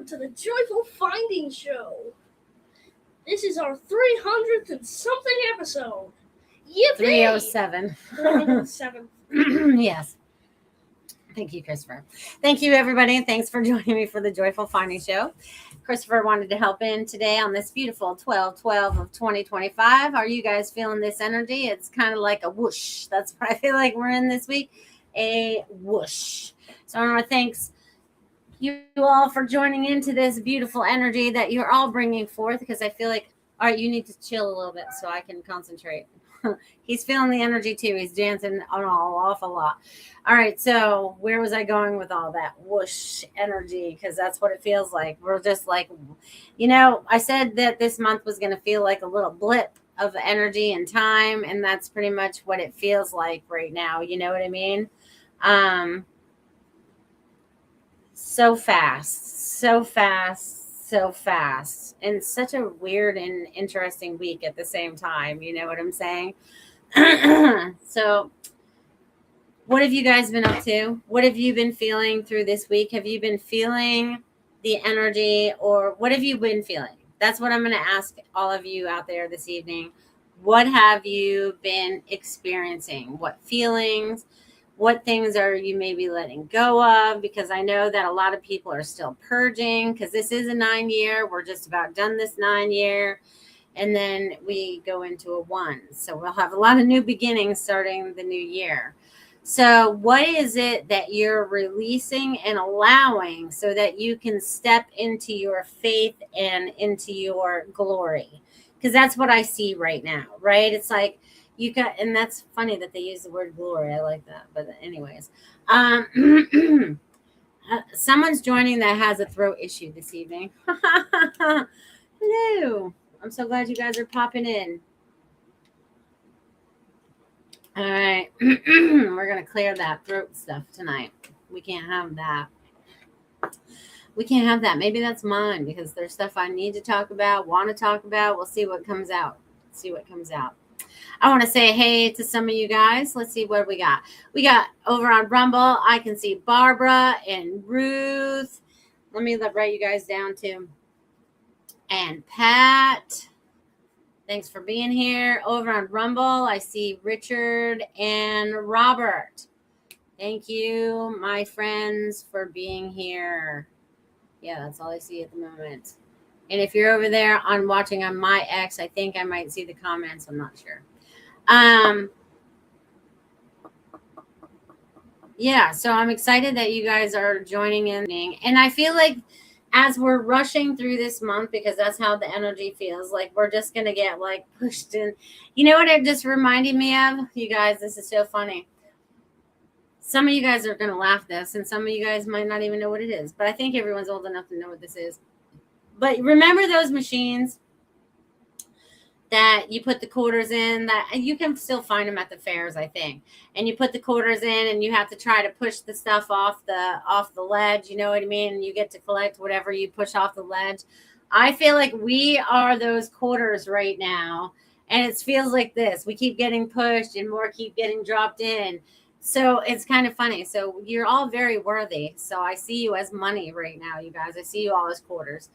to the Joyful Finding Show. This is our 300th and something episode. Yippee! 307. 307. Yes. Thank you, Christopher. Thank you, everybody. Thanks for joining me for the Joyful Finding Show. Christopher wanted to help in today on this beautiful 12/12 of 2025. Are you guys feeling this energy? It's kind of like a whoosh. That's what I feel like we're in this week. A whoosh. So I want to thank you all for joining into this beautiful energy that you're all bringing forth, because I feel like, all right, you need to chill a little bit so I can concentrate. He's feeling the energy too. He's dancing on all off a lot. All right, so where was I going with all that whoosh energy? Because that's what it feels like. We're just like, I said that this month was going to feel like a little blip of energy and time, and that's pretty much what it feels like right now. You know what I mean? So fast, and such a weird and interesting week at the same time. You know what I'm saying? So what have you guys been up to? What have you been feeling through this week? Have you been feeling the energy, or what have you been feeling? That's what I'm going to ask all of you out there this evening. What have you been experiencing? What feelings? What things are you maybe letting go of? Because I know that a lot of people are still purging, because this is a 9-year. We're just about done this 9-year. And then we go into a 1. So we'll have a lot of new beginnings starting the new year. So what is it that you're releasing and allowing so that you can step into your faith and into your glory? Because that's what I see right now, right? It's like, and that's funny that they use the word glory. I like that. But anyways, someone's joining that has a throat issue this evening. Hello. I'm so glad you guys are popping in. All right. We're going to clear that throat stuff tonight. We can't have that. Maybe that's mine, because there's stuff I need to talk about, want to talk about. We'll see what comes out. I want to say hey to some of you guys. Let's see what we got. We got over on Rumble. I can see Barbara and Ruth. Let me write you guys down too. And Pat. Thanks for being here. Over on Rumble, I see Richard and Robert. Thank you, my friends, for being here. Yeah, that's all I see at the moment. And if you're over there watching on my X, I think I might see the comments. I'm not sure. Yeah, so I'm excited that you guys are joining in. And I feel like as we're rushing through this month, because that's how the energy feels, like we're just going to get like pushed in. You know what it just reminded me of? You guys, this is so funny. Some of you guys are going to laugh at this, and some of you guys might not even know what it is. But I think everyone's old enough to know what this is. But remember those machines that you put the quarters in, that you can still find them at the fairs, I think. And you put the quarters in, and you have to try to push the stuff off the ledge. You know what I mean? And you get to collect whatever you push off the ledge. I feel like we are those quarters right now. And it feels like this. We keep getting pushed and more keep getting dropped in. So it's kind of funny. So you're all very worthy. So I see you as money right now, you guys. I see you all as quarters.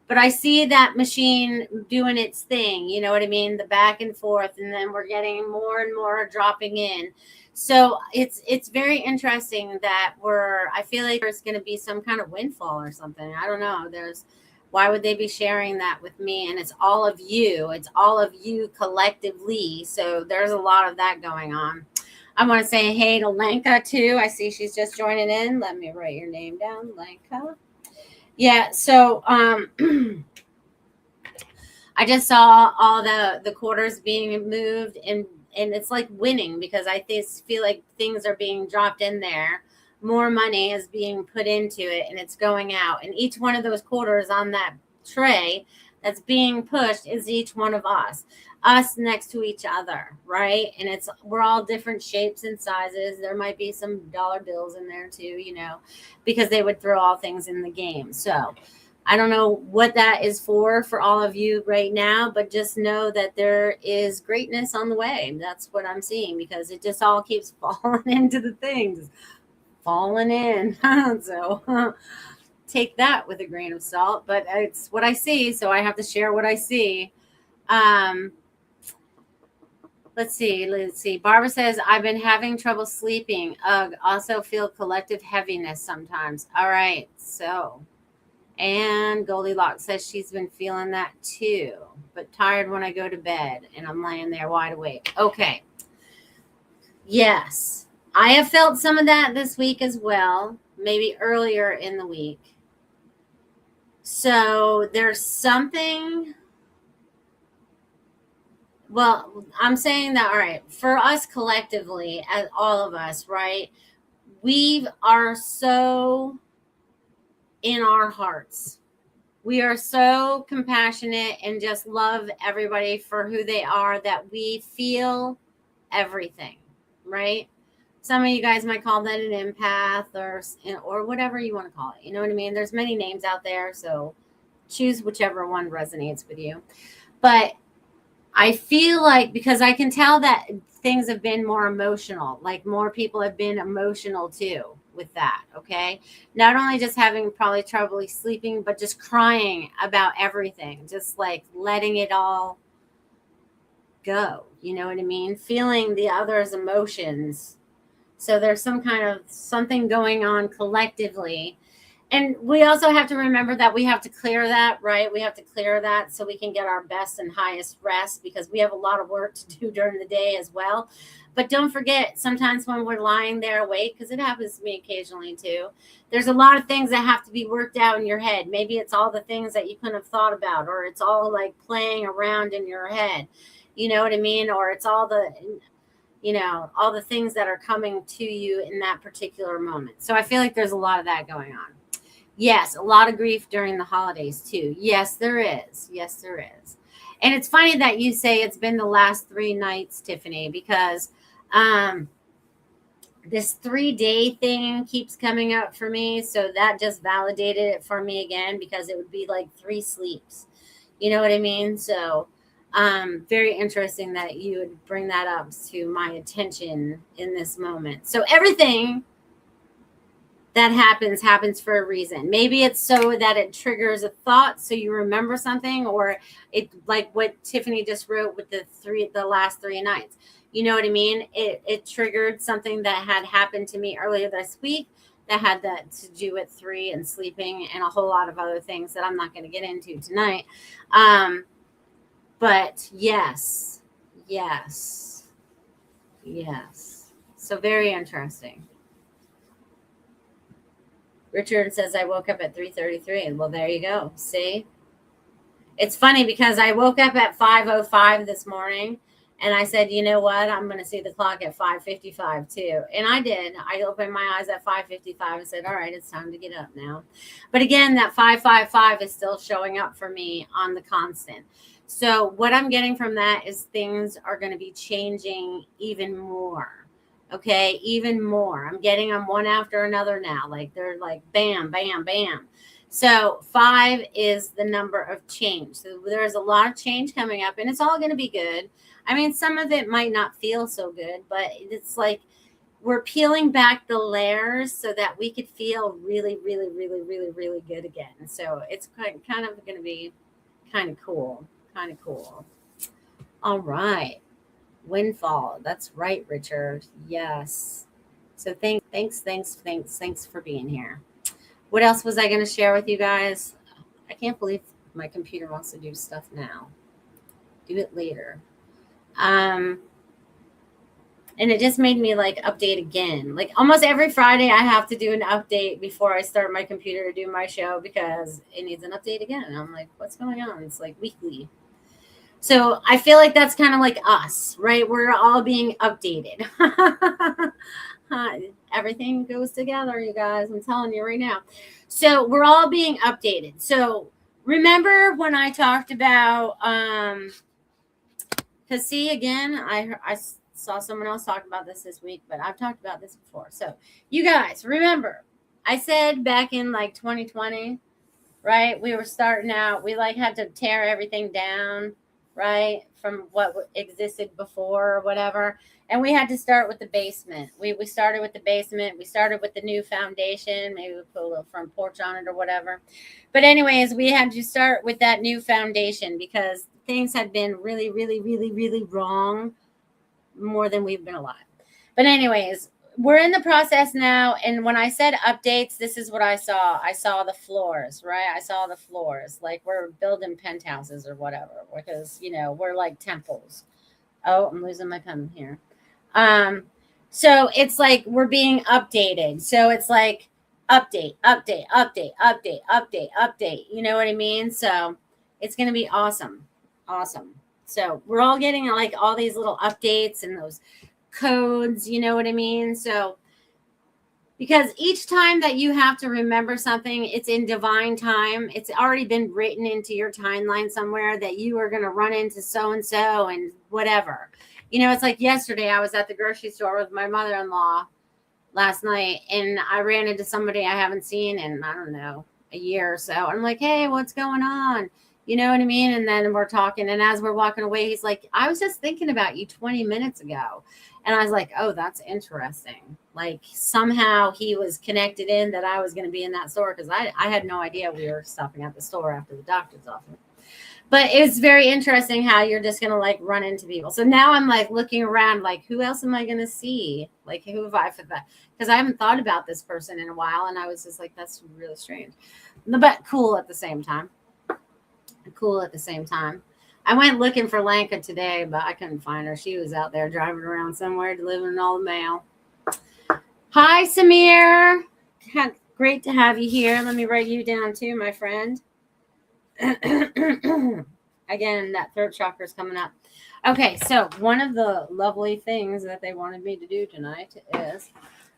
But I see that machine doing its thing. You know what I mean? The back and forth. And then we're getting more and more dropping in. So it's very interesting that I feel like there's going to be some kind of windfall or something. I don't know. Why would they be sharing that with me? And it's all of you. It's all of you collectively. So there's a lot of that going on. I want to say hey to Lenka too. I see she's just joining in. Let me write your name down, Lenka. Yeah, so I just saw all the quarters being moved, and it's like winning, because I feel like things are being dropped in there. More money is being put into it, and it's going out. And each one of those quarters on that tray that's being pushed is each one of us next to each other, right? And we're all different shapes and sizes. There might be some dollar bills in there too, because they would throw all things in the game. So I don't know what that is for all of you right now, but just know that there is greatness on the way. That's what I'm seeing, because it just all keeps falling into the things, falling in. So take that with a grain of salt, but it's what I see, so I have to share what I see. Let's see. Barbara says, I've been having trouble sleeping. Ugh, also feel collective heaviness sometimes. All right, so. And Goldylocks says she's been feeling that too, but tired when I go to bed and I'm laying there wide awake. Okay. Yes, I have felt some of that this week as well, maybe earlier in the week. So there's something. Well, I'm saying that, all right, for us collectively, as all of us, right, we are so in our hearts. We are so compassionate and just love everybody for who they are that we feel everything, right? Some of you guys might call that an empath or whatever you want to call it. You know what I mean? There's many names out there, so choose whichever one resonates with you. But I feel like, because I can tell that things have been more emotional, like more people have been emotional too with that, okay? Not only just having probably trouble sleeping, but just crying about everything, just like letting it all go, you know what I mean? Feeling the other's emotions. So there's some kind of something going on collectively. And we also have to remember that we have to clear that, right? We have to clear that so we can get our best and highest rest, because we have a lot of work to do during the day as well. But don't forget, sometimes when we're lying there awake, because it happens to me occasionally too, there's a lot of things that have to be worked out in your head. Maybe it's all the things that you couldn't have thought about, or it's all like playing around in your head. You know what I mean? Or it's all the, all the things that are coming to you in that particular moment. So I feel like there's a lot of that going on. Yes, a lot of grief during the holidays too. Yes, there is. Yes, there is. And it's funny that you say it's been the last 3 nights, Tiffany, because this 3-day thing keeps coming up for me. So that just validated it for me again, because it would be like 3 sleeps. You know what I mean? So very interesting that you would bring that up to my attention in this moment. So everything that happens for a reason. Maybe it's so that it triggers a thought, so you remember something, or it, like what Tiffany just wrote with the last 3 nights. You know what I mean? It triggered something that had happened to me earlier this week that had that to do with 3 and sleeping and a whole lot of other things that I'm not going to get into tonight. But yes. So very interesting. Richard says, I woke up at 3:33. Well, there you go. See? It's funny because I woke up at 5:05 this morning, and I said, you know what? I'm going to see the clock at 5:55 too. And I did. I opened my eyes at 5:55 and said, all right, it's time to get up now. But again, that 5:55 is still showing up for me on the constant. So what I'm getting from that is things are going to be changing even more. Okay, even more. I'm getting them one after another now. Like they're like bam, bam, bam. So 5 is the number of change. So there's a lot of change coming up, and it's all going to be good. I mean, some of it might not feel so good, but it's like we're peeling back the layers so that we could feel really, really, really, really, really good again. So it's kind of going to be kind of cool. All right. Windfall. That's right, Richard. Yes. So thanks for being here. What else was I going to share with you guys? I can't believe my computer wants to do stuff now. Do it later. And it just made me like update again. Like almost every Friday I have to do an update before I start my computer to do my show, because it needs an update again. And I'm like, what's going on? It's like weekly. So I feel like that's kind of like us, right? We're all being updated. Everything goes together, you guys. I'm telling you right now. So we're all being updated. So remember when I talked about, because see, again, I saw someone else talk about this week, but I've talked about this before. So you guys, remember, I said back in like 2020, right? We were starting out. We like had to tear everything down. right? From what existed before or whatever. And we had to start with the basement. We started with the basement. We started with the new foundation. Maybe we put a little front porch on it or whatever. But anyways, we had to start with that new foundation because things had been really, really, really, really wrong more than we've been alive. But anyways, we're in the process now. And when I said updates, this is what I saw. I saw the floors, right? I saw the floors. Like we're building penthouses or whatever, because, we're like temples. Oh, I'm losing my pen here. So it's like we're being updated. So it's like update, update, update, update, update, update. You know what I mean? So it's going to be awesome. Awesome. So we're all getting like all these little updates and those codes, you know what I mean? So because each time that you have to remember something, it's in divine time. It's already been written into your timeline somewhere that you are going to run into so-and-so and whatever. It's like yesterday I was at the grocery store with my mother-in-law last night, and I ran into somebody I haven't seen in, I don't know, a year or so. I'm like, hey, what's going on? You know what I mean? And then we're talking, and as we're walking away, he's like, I was just thinking about you 20 minutes ago. And I was like, oh, that's interesting. Like somehow he was connected in that I was going to be in that store, because I had no idea we were stopping at the store after the doctor's office. But it's very interesting how you're just going to like run into people. So now I'm like looking around, like, who else am I going to see? Like, who have I, because I haven't thought about this person in a while. And I was just like, that's really strange, but cool at the same time. Cool at the same time. I went looking for Lanka today, but I couldn't find her. She was out there driving around somewhere delivering all the mail. Hi, Samir. Great to have you here. Let me write you down too, my friend. Again, that throat chakra is coming up. Okay, so one of the lovely things that they wanted me to do tonight is...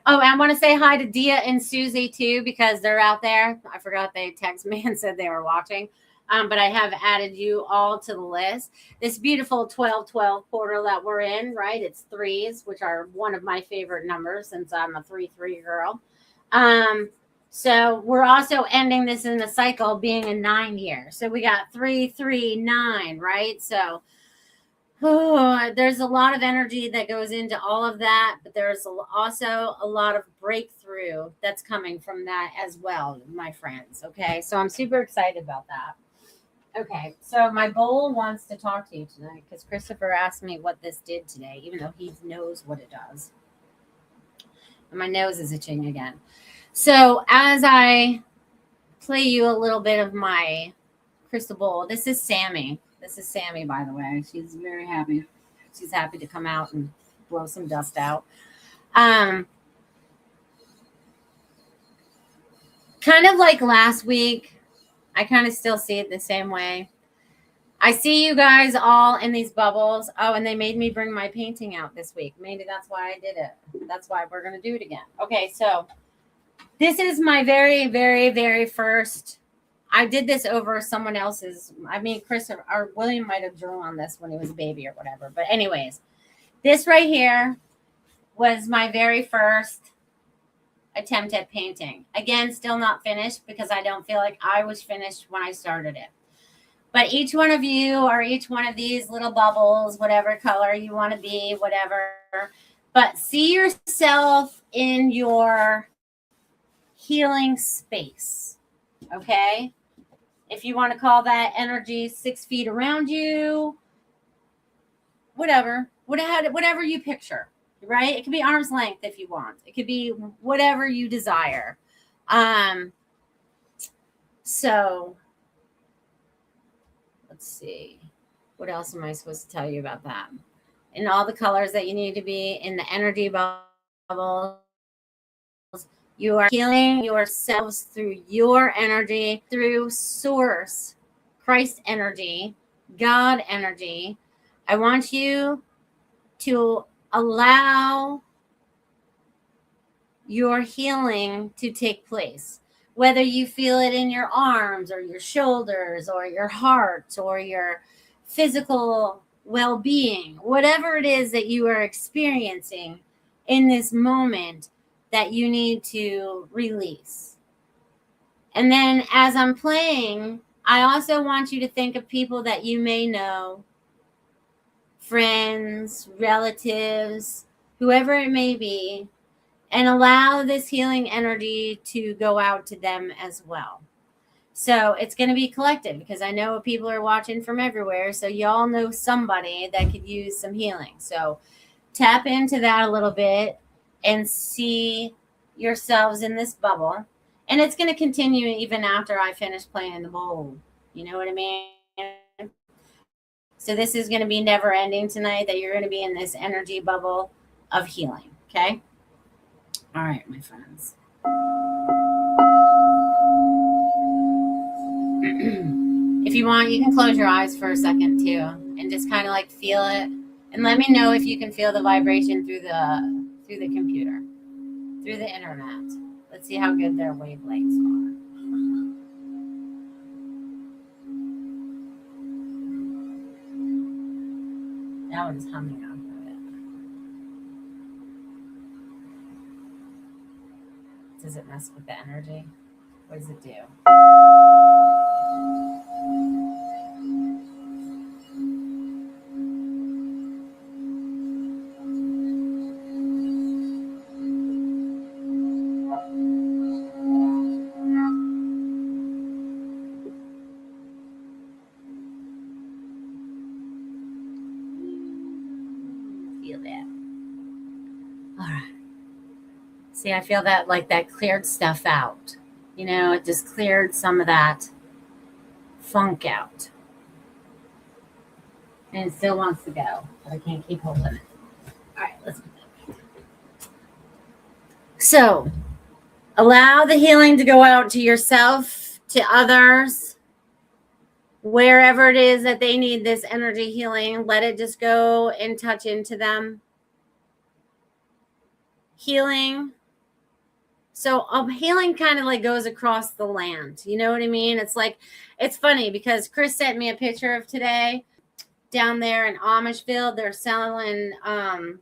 Oh, I want to say hi to Dia and Susie too, because they're out there. I forgot they texted me and said they were watching. But I have added you all to the list. This beautiful 12-12 portal that we're in, right? It's threes, which are one of my favorite numbers since I'm a 3-3 girl. So we're also ending this in a cycle being a 9 year. So we got 3, 3, 9, right? So there's a lot of energy that goes into all of that, but there's also a lot of breakthrough that's coming from that as well, my friends. Okay, so I'm super excited about that. Okay, so my bowl wants to talk to you tonight because Christopher asked me what this did today, even though he knows what it does. And my nose is itching again. So as I play you a little bit of my crystal bowl, this is Sammy. This is Sammy, by the way. She's very happy. She's happy to come out and blow some dust out. Kind of like last week, I kind of still see it the same way. I see you guys all in these bubbles. Oh, and they made me bring my painting out this week. Maybe that's why I did it. That's why we're going to do it again. Okay, so this is my very, very, very first. I did this over someone else's. I mean, Chris or William might have drawn on this when he was a baby or whatever. But anyways, this right here was my very first attempt at painting. Again, still not finished because I don't feel like I was finished when I started it. But each one of you or each one of these little bubbles, whatever color you want to be, whatever. But see yourself in your healing space. Okay? If you want to call that energy 6 feet around you, whatever you picture. Right? It could be arm's length if you want. It could be whatever you desire. So let's see. What else am I supposed to tell you about that? In all the colors that you need to be in the energy bubbles. You are healing yourselves through your energy, through source, Christ energy, God energy. I want you to allow your healing to take place, whether you feel it in your arms or your shoulders or your heart or your physical well-being, whatever it is that you are experiencing in this moment that you need to release. And then as I'm playing, I also want you to think of people that you may know friends, relatives, whoever it may be, and allow this healing energy to go out to them as well. So it's going to be collective because I know people are watching from everywhere. So y'all know somebody that could use some healing. So tap into that a little bit and see yourselves in this bubble. And it's going to continue even after I finish playing the bowl. You know what I mean? So this is going to be never ending tonight, that you're going to be in this energy bubble of healing. Okay? All right, my friends. If you want, you can close your eyes for a second too and just kind of like feel it. And let me know if you can feel the vibration through the computer, through the internet. Let's see how good their wavelengths are. That one's humming off of it. Does it mess with the energy? What does it do? Feel that. All right. See, I feel that like that cleared stuff out. You know, it just cleared some of that funk out. And it still wants to go, but I can't keep holding it. All right, let's put that back. So, allow the healing to go out to yourself, to others, wherever it is that they need this energy healing. Let it just go and touch into them. Healing. So healing kind of like goes across the land. You know what I mean? It's like, it's funny because Chris sent me a picture of today down there in Amishville. They're selling, some,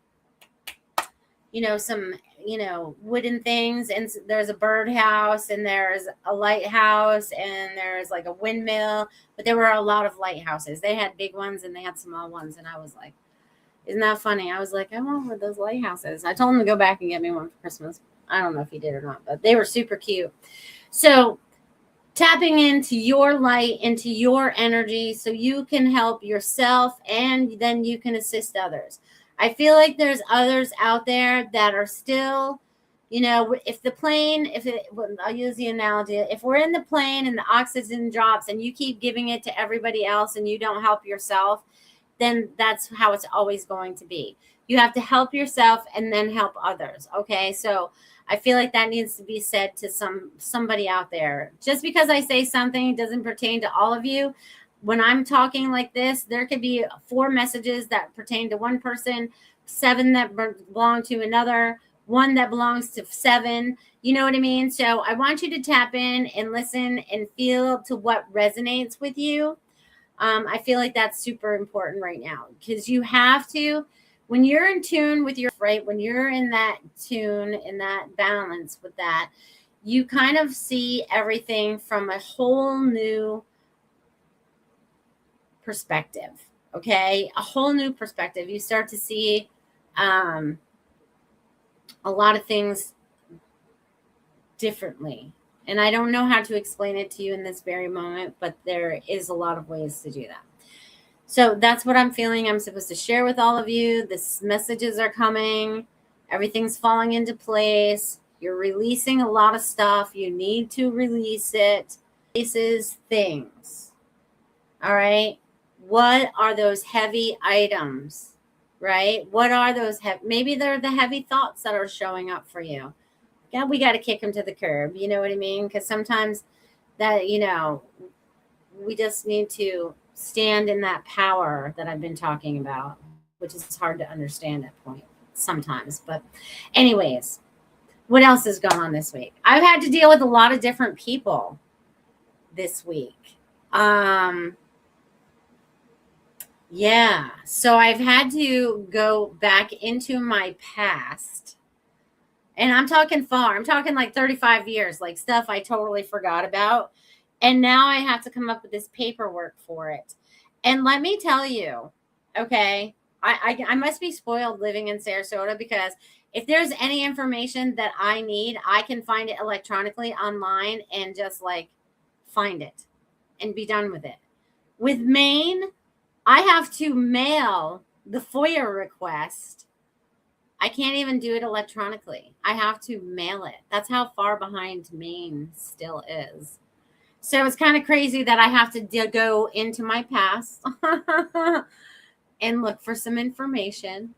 wooden things. And there's a birdhouse and there's a lighthouse and there's like a windmill. But there were a lot of lighthouses. They had big ones and they had small ones. And I was like, isn't that funny? I was like, I want one of those lighthouses. I told him to go back and get me one for Christmas. I don't know if he did or not, but they were super cute. So tapping into your light, into your energy, so you can help yourself and then you can assist others. I feel like there's others out there that are still, I'll use the analogy, if we're in the plane and the oxygen drops and you keep giving it to everybody else and you don't help yourself, then that's how it's always going to be. You have to help yourself and then help others. Okay. So I feel like that needs to be said to somebody out there. Just because I say something doesn't pertain to all of you. When I'm talking like this, there could be 4 messages that pertain to one person, 7 that belong to another, 1 that belongs to 7. You know what I mean? So I want you to tap in and listen and feel to what resonates with you. I feel like that's super important right now because you have to, when you're in tune with your, right, when you're in that tune, in that balance with that, you kind of see everything from a whole new perspective, okay? A whole new perspective. You start to see a lot of things differently. And I don't know how to explain it to you in this very moment, but there is a lot of ways to do that. So that's what I'm feeling I'm supposed to share with all of you. The messages are coming. Everything's falling into place. You're releasing a lot of stuff. You need to release it. Releases things. All right. What are those heavy items? Right? What are those maybe they're the heavy thoughts that are showing up for you. Yeah, we got to kick them to the curb. You know what I mean? Because sometimes that, we just need to stand in that power that I've been talking about, which is hard to understand at point sometimes. But anyways, what else has gone on this week? I've had to deal with a lot of different people this week. Yeah. So I've had to go back into my past. And I'm talking far. I'm talking like 35 years, like stuff I totally forgot about. And now I have to come up with this paperwork for it. And let me tell you, okay, I must be spoiled living in Sarasota, because if there's any information that I need, I can find it electronically online and just like find it and be done with it. With Maine, I have to mail the FOIA request. I can't even do it electronically. I have to mail it. That's how far behind Maine still is. So it's kind of crazy that I have to go into my past and look for some information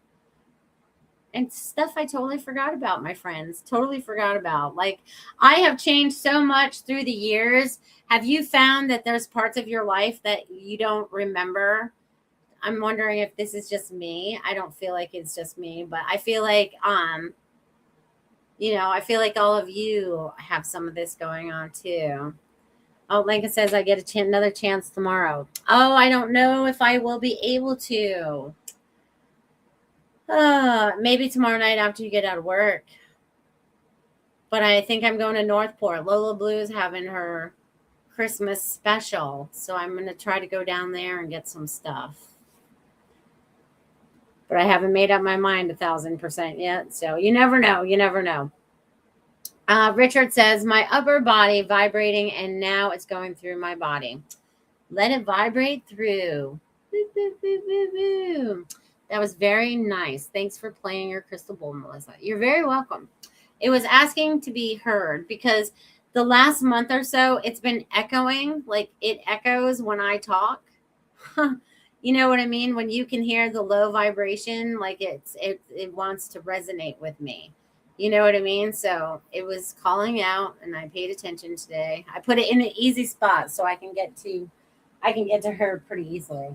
and stuff I totally forgot about, my friends. Totally forgot about. Like, I have changed so much through the years. Have you found that there's parts of your life that you don't remember? I'm wondering if this is just me. I don't feel like it's just me, but I feel like I feel like all of you have some of this going on too. Oh, Lincoln says I get another chance tomorrow. Oh, I don't know if I will be able to. Maybe tomorrow night after you get out of work. But I think I'm going to Northport. Lola Blue's having her Christmas special. So I'm going to try to go down there and get some stuff. But I haven't made up my mind 1,000% yet. So you never know. You never know. Richard says, my upper body vibrating, and now it's going through my body. Let it vibrate through. Boo, boo, boo, boo, boo. That was very nice. Thanks for playing your crystal ball, Melissa. You're very welcome. It was asking to be heard because the last month or so, it's been echoing. Like, it echoes when I talk. You know what I mean? When you can hear the low vibration, like it wants to resonate with me. You know what I mean? So it was calling out, and I paid attention today. I put it in an easy spot so I can get to her pretty easily.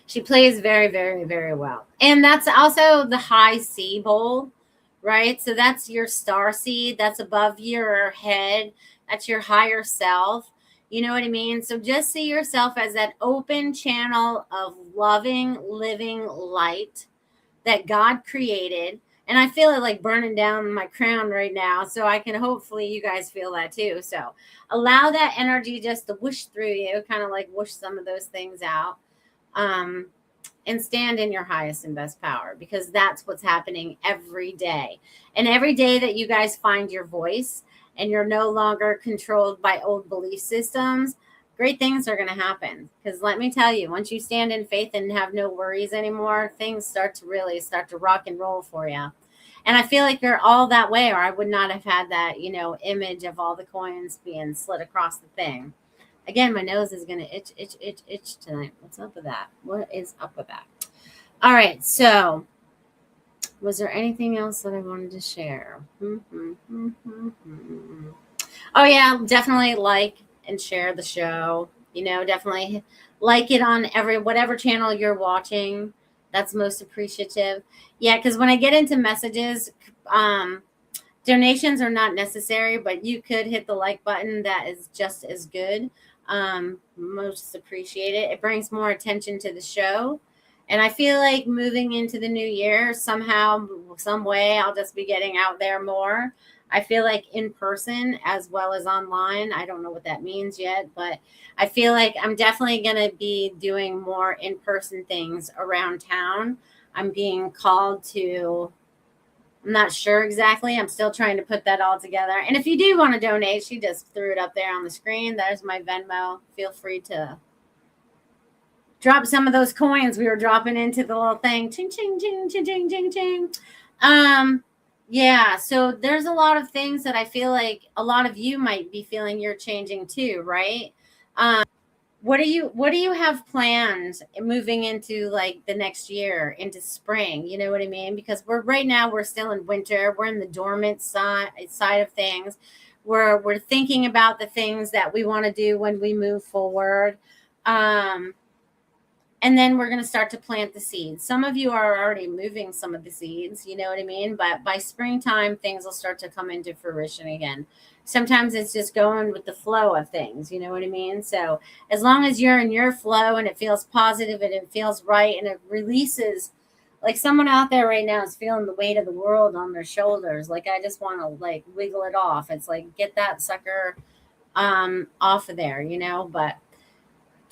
She plays very, very, very well. And that's also the high C bowl, right? So that's your star seed. That's above your head. That's your higher self. You know what I mean? So just see yourself as that open channel of loving, living light that God created. And I feel it like burning down my crown right now. So I can hopefully you guys feel that too. So allow that energy just to whoosh through you, kind of like whoosh some of those things out. And stand in your highest and best power, because that's what's happening every day. And every day that you guys find your voice and you're no longer controlled by old belief systems, great things are going to happen. Because let me tell you, once you stand in faith and have no worries anymore, things start to rock and roll for you. And I feel like you're all that way, or I would not have had that, image of all the coins being slid across the thing. Again, my nose is going to itch tonight. What's up with that? What is up with that? All right. So was there anything else that I wanted to share? Oh, yeah. Definitely like and share the show. Definitely like it on whatever channel you're watching. That's most appreciative. Yeah, because when I get into messages, donations are not necessary, but you could hit the like button. That is just as good. Most appreciate it. It brings more attention to the show. And I feel like moving into the new year, somehow, some way, I'll just be getting out there more. I feel like in person as well as online. I don't know what that means yet, but I feel like I'm definitely going to be doing more in-person things around town. I'm being called to, I'm not sure exactly. I'm still trying to put that all together. And if you do want to donate, she just threw it up there on the screen. There's my Venmo. Feel free to drop some of those coins we were dropping into the little thing. Ching, ching, ching, ching, ching, ching, ching. Yeah, so there's a lot of things that I feel like a lot of you might be feeling you're changing too, right? What do you have planned moving into like the next year, into spring? You know what I mean? Because we're still in winter. We're in the dormant side of things. We're thinking about the things that we want to do when we move forward. And then we're going to start to plant the seeds. Some of you are already moving some of the seeds, you know what I mean? But by springtime, things will start to come into fruition again. Sometimes it's just going with the flow of things, you know what I mean? So as long as you're in your flow and it feels positive and it feels right and it releases, like someone out there right now is feeling the weight of the world on their shoulders. Like, I just want to like wiggle it off. It's like, get that sucker off of there, but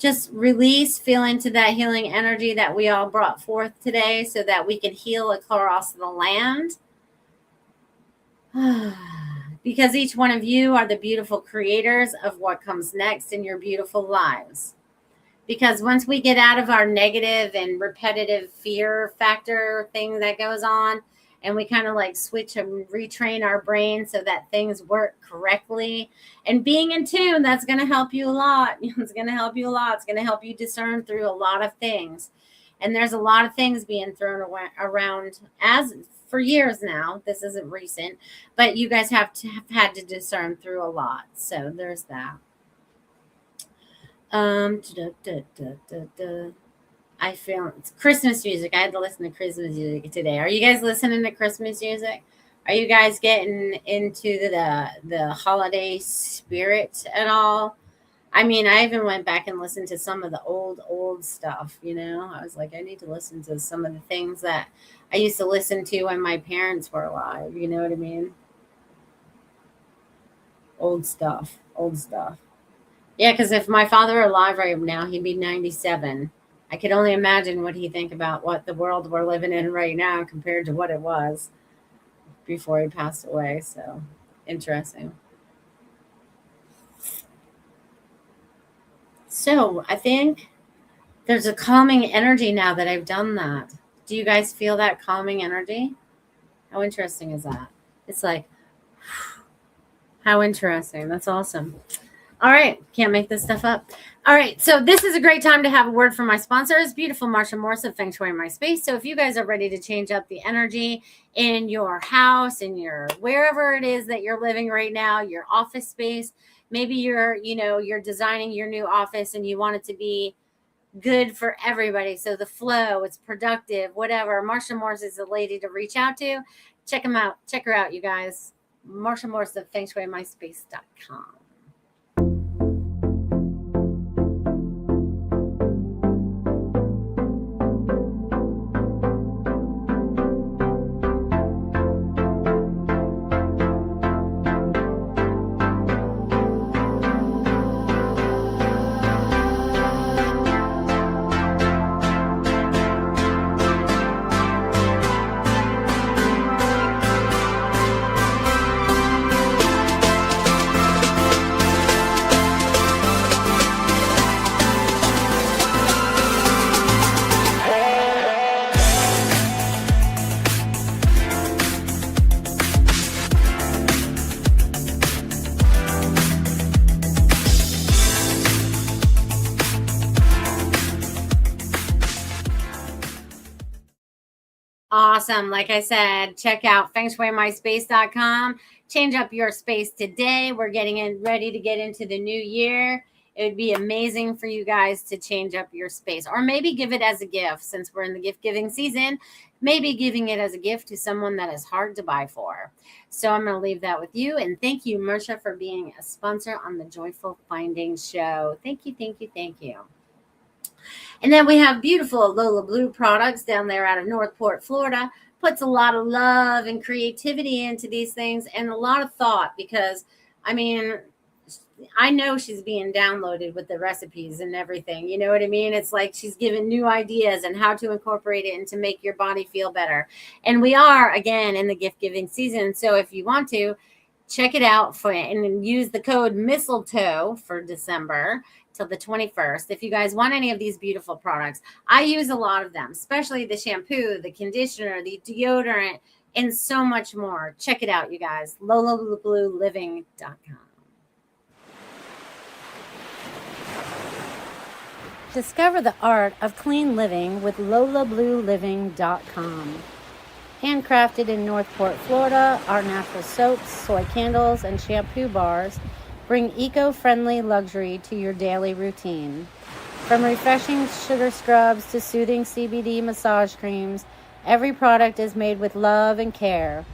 just release, feel into that healing energy that we all brought forth today so that we can heal across the land. Because each one of you are the beautiful creators of what comes next in your beautiful lives. Because once we get out of our negative and repetitive fear factor thing that goes on, and we kind of like switch and retrain our brain so that things work correctly, and being in tune, that's going to help you a lot. It's going to help you a lot. It's going to help you discern through a lot of things. And there's a lot of things being thrown around as for years now. This isn't recent, but you guys have had to discern through a lot. So there's that. I feel it's Christmas music. I had to listen to Christmas music today. Are you guys listening to Christmas music? Are you guys getting into the holiday spirit at all? I mean, I even went back and listened to some of the old stuff, you know. I was like, I need to listen to some of the things that I used to listen to when my parents were alive, you know what I mean? Old stuff. Yeah, because if my father were alive right now, he'd be 97. I could only imagine what he'd think about what the world we're living in right now compared to what it was before he passed away. So, interesting. So, I think there's a calming energy now that I've done that. Do you guys feel that calming energy? How interesting is that? It's like, how interesting. That's awesome. All right. Can't make this stuff up. All right. So this is a great time to have a word from my sponsors, beautiful Marsha Morse of Feng Shui in My Space. So if you guys are ready to change up the energy in your house, in your wherever it is that you're living right now, your office space, maybe you're designing your new office and you want it to be good for everybody. So the flow, it's productive, whatever. Marsha Morse is the lady to reach out to. Check them out. Check her out, you guys. Marsha Morse of Feng Shui MySpace.com. Awesome. Like I said, check out fengshuimyspace.com. Change up your space today. We're getting ready to get into the new year. It would be amazing for you guys to change up your space, or maybe give it as a gift since we're in the gift giving season. Maybe giving it as a gift to someone that is hard to buy for. So I'm going to leave that with you. And thank you, Marsha, for being a sponsor on the Joyful Findings show. Thank you, thank you, thank you. And then we have beautiful Lola Blue products down there out of Northport, Florida. Puts a lot of love and creativity into these things and a lot of thought because, I mean, I know she's being downloaded with the recipes and everything. You know what I mean? It's like she's given new ideas and how to incorporate it and to make your body feel better. And we are, again, in the gift giving season. So if you want to, check it out and use the code mistletoe for December till the 21st. If you guys want any of these beautiful products, I use a lot of them, especially the shampoo, the conditioner, the deodorant, and so much more. Check it out, you guys. LolaBlueLiving.com. Discover the art of clean living with LolaBlueLiving.com. Handcrafted in Northport, Florida, our natural soaps, soy candles, and shampoo bars bring eco-friendly luxury to your daily routine. From refreshing sugar scrubs to soothing CBD massage creams, every product is made with love and care.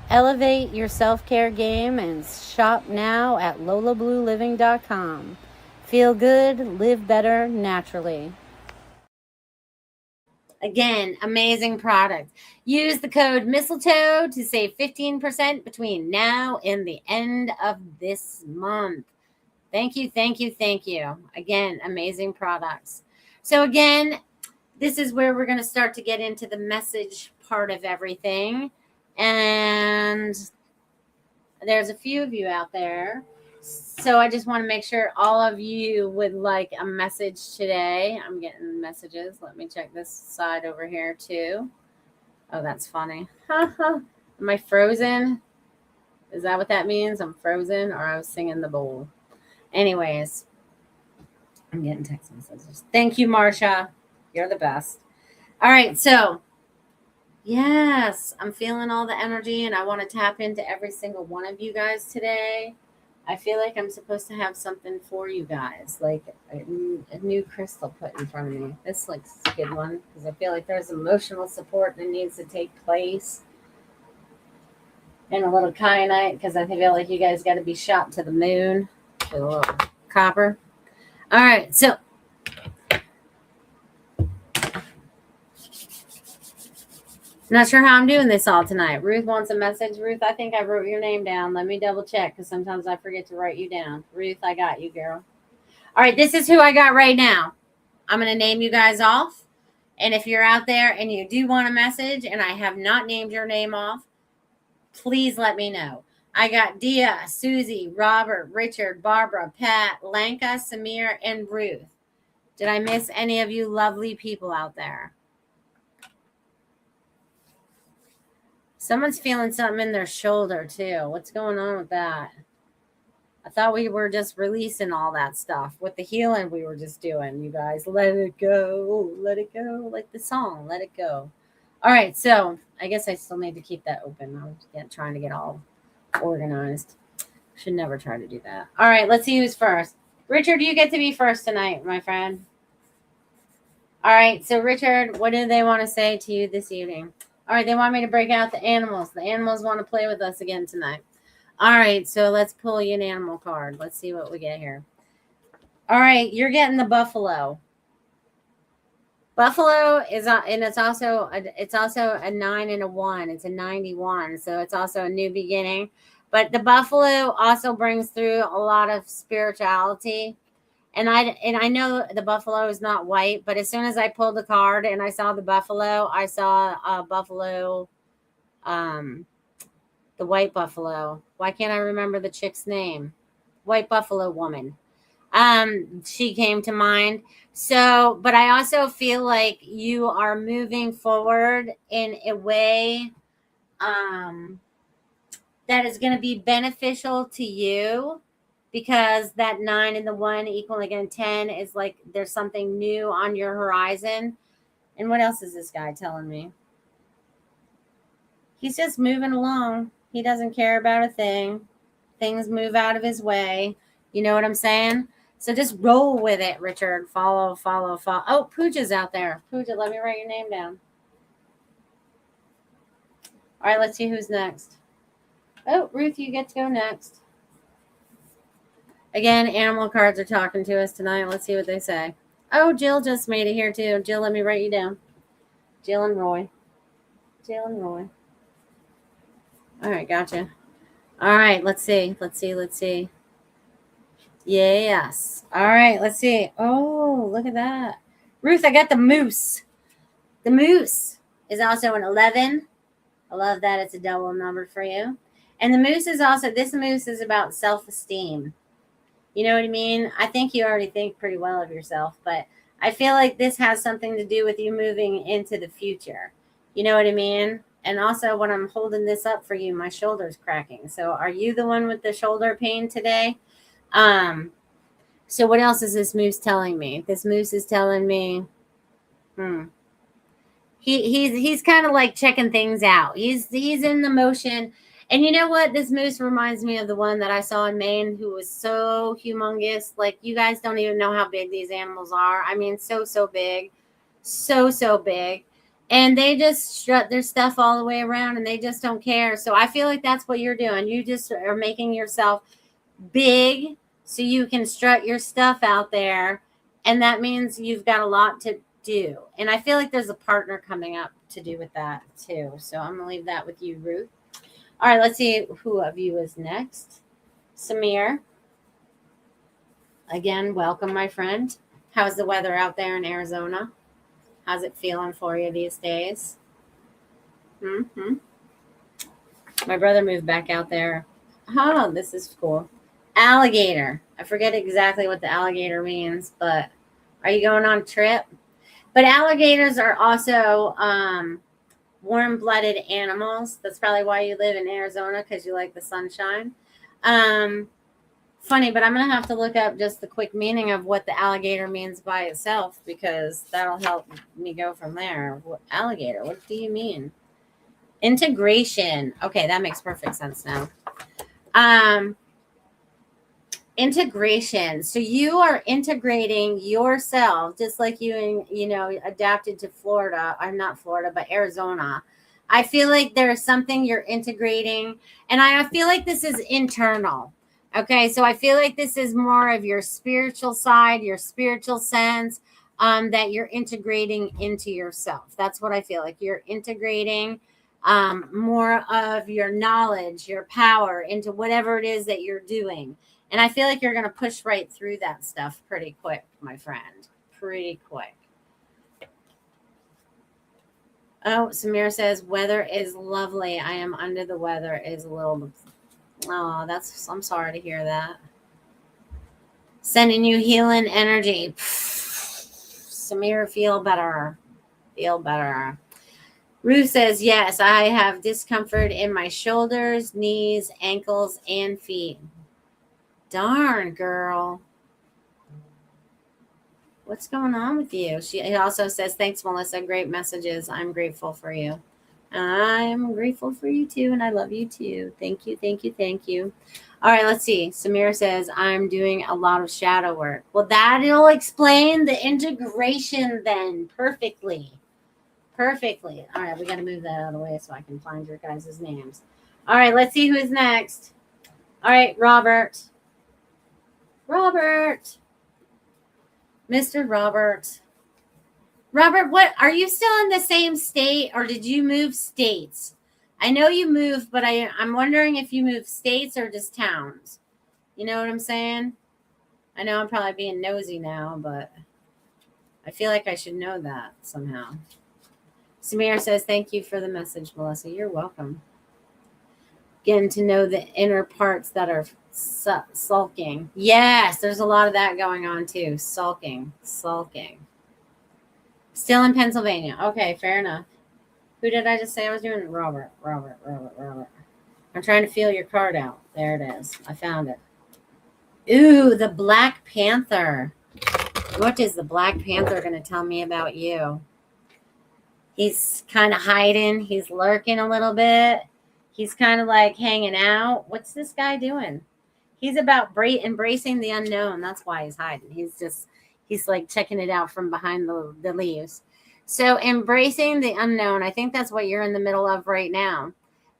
Elevate your self-care game and shop now at LolaBlueLiving.com. Feel good, live better naturally. Again, amazing product. Use the code mistletoe to save 15% between now and the end of this month. Thank you, thank you, thank you. Again, amazing products. So again, this is where we're going to start to get into the message part of everything. And there's a few of you out there. So I just want to make sure all of you would like a message today. I'm getting messages. Let me check this side over here too. Oh, that's funny. Am I frozen? Is that what that means? I'm frozen, or I was singing the bowl. Anyways, I'm getting text messages. Thank you, Marsha. You're the best. All right, so yes, I'm feeling all the energy, and I want to tap into every single one of you guys today. I feel like I'm supposed to have something for you guys, like a new crystal put in front of me. This looks a good one because I feel like there's emotional support that needs to take place. And a little kyanite because I feel like you guys got to be shot to the moon with a little copper. All right, so not sure how I'm doing this all tonight. Ruth wants a message. Ruth, I think I wrote your name down. Let me double check because sometimes I forget to write you down. Ruth, I got you, girl. All right, this is who I got right now. I'm going to name you guys off. And if you're out there and you do want a message and I have not named your name off, please let me know. I got Dia, Susie, Robert, Richard, Barbara, Pat, Lanka, Samir, and Ruth. Did I miss any of you lovely people out there? Someone's feeling something in their shoulder too. What's going on with that? I thought we were just releasing all that stuff with the healing we were just doing. You guys, let it go, like the song, let it go. All right, so I guess I still need to keep that open. I'm trying to get all organized. Should never try to do that. All right, let's see who's first. Richard, you get to be first tonight, my friend. All right, so Richard, what do they want to say to you this evening? All right, they want me to break out the animals. The animals want to play with us again tonight. All right, so let's pull you an animal card. Let's see what we get here. All right, you're getting the buffalo. Buffalo is, and it's also a 9 and a 1. It's a 91, so it's also a new beginning. But the buffalo also brings through a lot of spirituality. And I know the buffalo is not white, but as soon as I pulled the card and I saw the buffalo, I saw a buffalo, the white buffalo. Why can't I remember the chick's name? White buffalo woman. She came to mind. So, but I also feel like you are moving forward in a way, that is going to be beneficial to you. Because that 9 and the 1 equaling again 10 is like there's something new on your horizon. And what else is this guy telling me? He's just moving along. He doesn't care about a thing. Things move out of his way. You know what I'm saying? So just roll with it, Richard. Follow. Oh, Pooja's out there. Pooja, let me write your name down. All right, let's see who's next. Oh, Ruth, you get to go next. Again, animal cards are talking to us tonight. Let's see what they say. Oh, Jill just made it here too. Jill, let me write you down. Jill and Roy. All right, gotcha. All right, let's see. Yes. All right, let's see. Oh, look at that. Ruth, I got the moose. The moose is also an 11. I love that. It's a double number for you. And the moose is also, this moose is about self-esteem. You know what I mean? I think you already think pretty well of yourself, but I feel like this has something to do with you moving into the future. You know what I mean? And also when I'm holding this up for you, my shoulder's cracking. So are you the one with the shoulder pain today? So what else is this moose telling me? This moose is telling me, he's kind of like checking things out. He's in the motion. And you know what? This moose reminds me of the one that I saw in Maine who was so humongous. Like, you guys don't even know how big these animals are. I mean, so big. So big. And they just strut their stuff all the way around and they just don't care. So I feel like that's what you're doing. You just are making yourself big so you can strut your stuff out there. And that means you've got a lot to do. And I feel like there's a partner coming up to do with that too. So I'm going to leave that with you, Ruth. All right, let's see who of you is next. Samir. Again, welcome, my friend. How's the weather out there in Arizona? How's it feeling for you these days? Mm-hmm. My brother moved back out there. Oh, this is cool. Alligator. I forget exactly what the alligator means, but are you going on a trip? But alligators are also warm-blooded animals. That's probably why you live in Arizona, because you like the sunshine. Funny, but I'm going to have to look up just the quick meaning of what the alligator means by itself, because that'll help me go from there. Alligator, what do you mean? Integration. Okay, that makes perfect sense now. Integration. So you are integrating yourself, just like you adapted to Florida. I'm not Florida, but Arizona. I feel like there's something you're integrating, and I feel like this is internal. Okay, so I feel like this is more of your spiritual side, your spiritual sense, that you're integrating into yourself. That's what I feel like. You're integrating more of your knowledge, your power into whatever it is that you're doing. And I feel like you're going to push right through that stuff pretty quick, my friend. Pretty quick. Oh, Samir says, weather is lovely. I am under the weather. Is a little... Oh, I'm sorry to hear that. Sending you healing energy. Samir, feel better. Feel better. Ruth says, yes, I have discomfort in my shoulders, knees, ankles, and feet. Darn, girl. What's going on with you? She also says, thanks, Melissa. Great messages. I'm grateful for you. I'm grateful for you too, and I love you too. Thank you, thank you, thank you. All right, let's see. Samira says, I'm doing a lot of shadow work. Well, that'll explain the integration then perfectly. Perfectly. All right, we got to move that out of the way so I can find your guys' names. All right, let's see who's next. All right, Robert. Robert. Mr. Robert. Robert, what are you still in the same state, or did you move states? I know you moved, but I'm wondering if you moved states or just towns. You know what I'm saying? I know I'm probably being nosy now, but I feel like I should know that somehow. Samir says, thank you for the message, Melissa. You're welcome. Getting to know the inner parts that are sulking. Yes, there's a lot of that going on too. Sulking. Still in Pennsylvania. Okay, fair enough. Who did I just say I was doing? Robert. I'm trying to feel your card out. There it is. I found it. Ooh, the Black Panther. What is the Black Panther going to tell me about you? He's kind of hiding. He's lurking a little bit. He's kind of like hanging out. What's this guy doing? He's about embracing the unknown. That's why he's hiding. He's like checking it out from behind the leaves. So embracing the unknown, I think that's what you're in the middle of right now.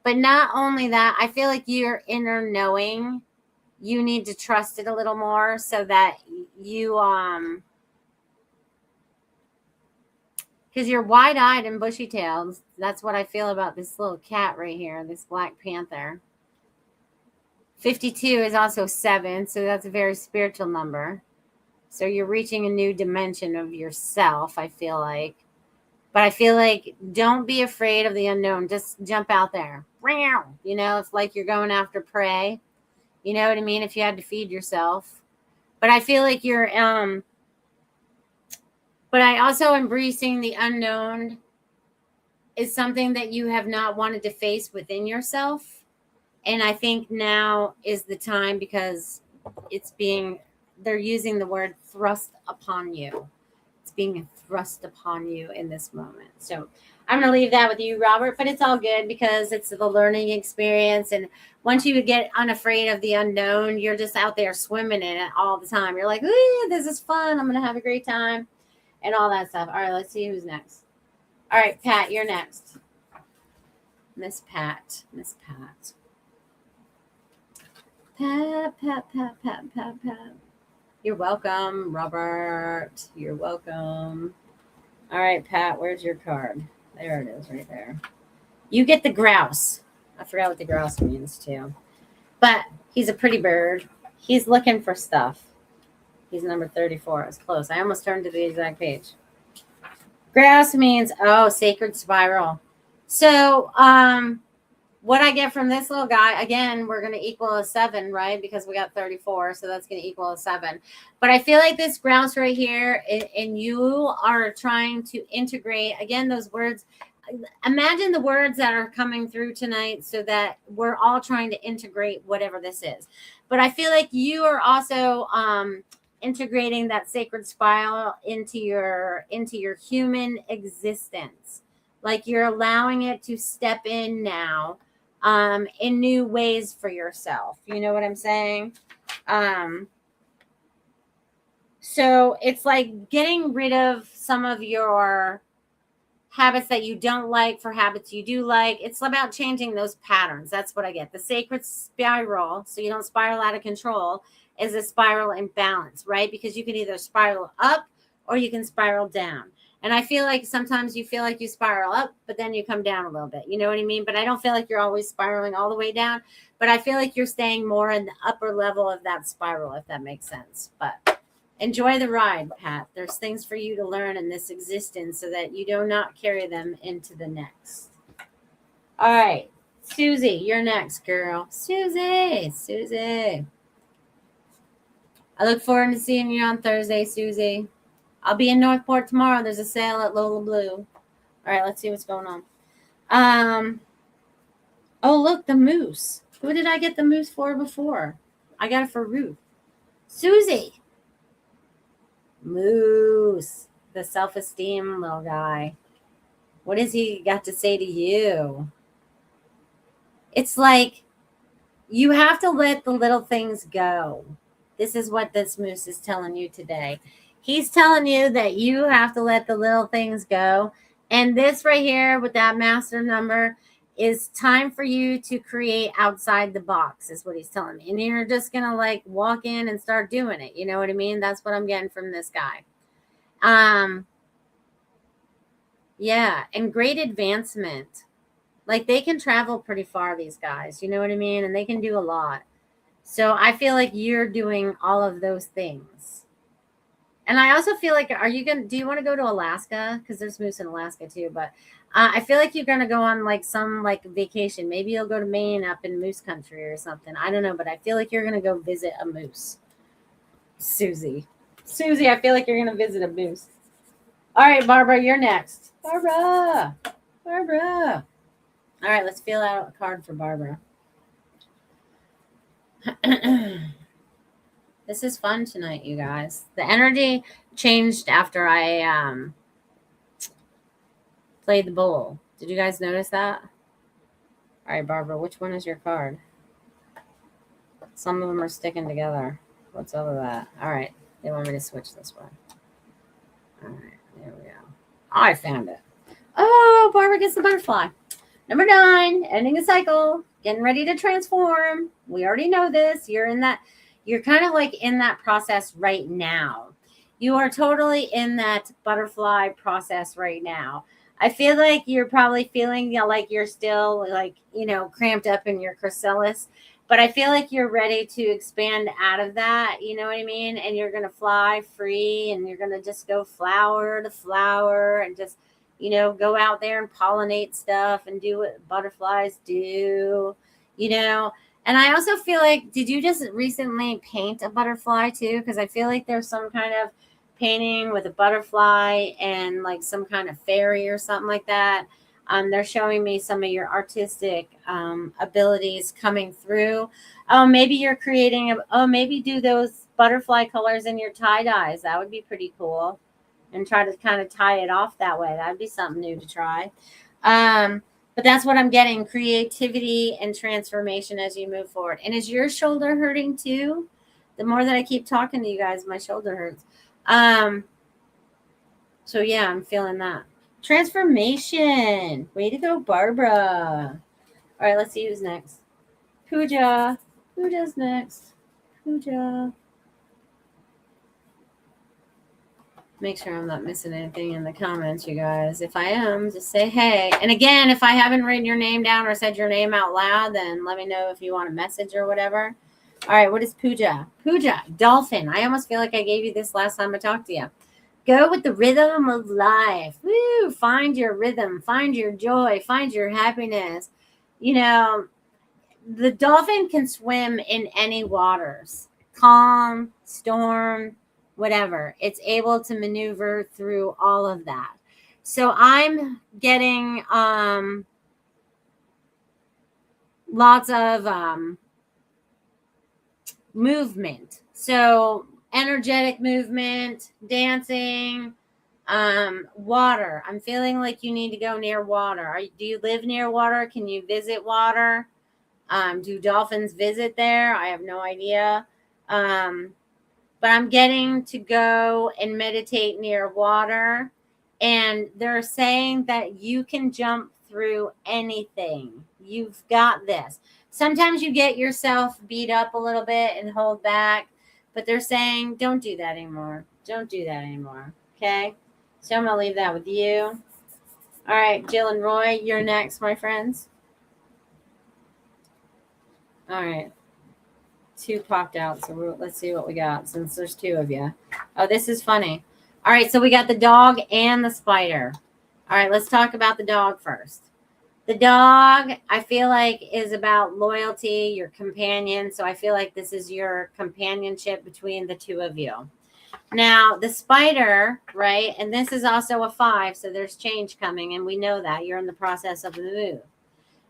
But not only that, I feel like your inner knowing, you need to trust it a little more so that you, because you're wide-eyed and bushy-tailed. That's what I feel about this little cat right here, this Black Panther. 52 is also 7, so that's a very spiritual number. So you're reaching a new dimension of yourself, I feel like. But I feel like don't be afraid of the unknown. Just jump out there. You know, it's like you're going after prey. You know what I mean? If you had to feed yourself. But I feel like you're, but I also embracing the unknown is something that you have not wanted to face within yourself. And I think now is the time because they're using the word thrust upon you. It's being thrust upon you in this moment. So I'm going to leave that with you, Robert, but it's all good because it's the learning experience. And once you get unafraid of the unknown, you're just out there swimming in it all the time. You're like, ooh, this is fun. I'm going to have a great time and all that stuff. All right, let's see who's next. All right, Pat, you're next. Miss Pat. Pat. You're welcome, Robert. You're welcome. All right, Pat, where's your card? There it is, right there. You get the grouse. I forgot what the grouse means, too. But he's a pretty bird. He's looking for stuff. He's number 34. It's close. I almost turned to the exact page. Grouse means, sacred spiral. So, what I get from this little guy, again, we're going to equal a 7, right? Because we got 34, so that's going to equal a 7. But I feel like this grouse right here, and you are trying to integrate, again, those words. Imagine the words that are coming through tonight so that we're all trying to integrate whatever this is. But I feel like you are also integrating that sacred spiral into your human existence. Like you're allowing it to step in now in new ways for yourself. You know what I'm saying? So it's like getting rid of some of your habits that you don't like for habits you do like. It's about changing those patterns. That's what I get. The sacred spiral, so you don't spiral out of control, is a spiral in balance, right? Because you can either spiral up or you can spiral down. And I feel like sometimes you feel like you spiral up, but then you come down a little bit. You know what I mean? But I don't feel like you're always spiraling all the way down. But I feel like you're staying more in the upper level of that spiral, if that makes sense. But enjoy the ride, Pat. There's things for you to learn in this existence so that you do not carry them into the next. All right. Susie, you're next, girl. Susie. I look forward to seeing you on Thursday, Susie. I'll be in Northport tomorrow. There's a sale at Lola Blue. All right, let's see what's going on. Oh, look, the moose. Who did I get the moose for before? I got it for Ruth. Susie. Moose. The self-esteem little guy. What has he got to say to you? It's like you have to let the little things go. This is what this moose is telling you today. He's telling you that you have to let the little things go. And this right here with that master number is time for you to create outside the box, is what he's telling me. And you're just going to like walk in and start doing it. You know what I mean? That's what I'm getting from this guy. Yeah. And great advancement. Like they can travel pretty far, these guys. You know what I mean? And they can do a lot. So I feel like you're doing all of those things. And I also feel like, do you want to go to Alaska? Because there's moose in Alaska too. But I feel like you're going to go on like some like vacation. Maybe you'll go to Maine up in moose country or something. I don't know. But I feel like you're going to go visit a moose. Susie, I feel like you're going to visit a moose. All right, Barbara, you're next. Barbara. All right, let's feel out a card for Barbara. This is fun tonight, you guys. The energy changed after I played the bowl. Did you guys notice that? All right, Barbara, which one is your card? Some of them are sticking together. What's up with that? All right, they want me to switch this way. All right, there we go. I found it. Oh, Barbara gets the butterfly. Number 9, ending a cycle, getting ready to transform. We already know this. You're kind of like in that process right now. You are totally in that butterfly process right now. I feel like you're probably feeling like you're still like, cramped up in your chrysalis, but I feel like you're ready to expand out of that. You know what I mean? And you're going to fly free and you're going to just go flower to flower and just, go out there and pollinate stuff and do what butterflies do, And I also feel like, did you just recently paint a butterfly too? Because I feel like there's some kind of painting with a butterfly and like some kind of fairy or something like that. They're showing me some of your artistic abilities coming through. Oh, maybe you're creating, maybe do those butterfly colors in your tie-dyes. That would be pretty cool. And try to kind of tie it off that way. That'd be something new to try. But that's what I'm getting, creativity and transformation as you move forward. And is your shoulder hurting too? The more that I keep talking to you guys, my shoulder hurts. So yeah, I'm feeling that. Transformation. Way to go, Barbara. All right, let's see who's next. Pooja. Pooja's next. Pooja. Make sure I'm not missing anything in the comments, you guys. If I am, just say hey. And again, if I haven't written your name down or said your name out loud, then let me know if you want a message or whatever. All right, what is puja? Puja, dolphin. I almost feel like I gave you this last time I talked to you. Go with the rhythm of life. Woo! Find your rhythm, find your joy, find your happiness. You know, the dolphin can swim in any waters, calm, storm, whatever. It's able to maneuver through all of that. So I'm getting lots of movement. So energetic movement, dancing, water. I'm feeling like you need to go near water. Do you live near water? Can you visit water? Do dolphins visit there? I have no idea. But I'm getting to go and meditate near water. And they're saying that you can jump through anything. You've got this. Sometimes you get yourself beat up a little bit and hold back, but they're saying, don't do that anymore. Don't do that anymore. Okay? So I'm going to leave that with you. All right, Jill and Roy, you're next, my friends. All right. 2 popped out, so let's see what we got since there's 2 of you. Oh, this is funny. All right, so we got the dog and the spider. All right, let's talk about the dog first. The dog, I feel like, is about loyalty, your companion. So I feel like this is your companionship between the 2 of you. Now, the spider, right, and this is also a 5, so there's change coming, and we know that. You're in the process of the move.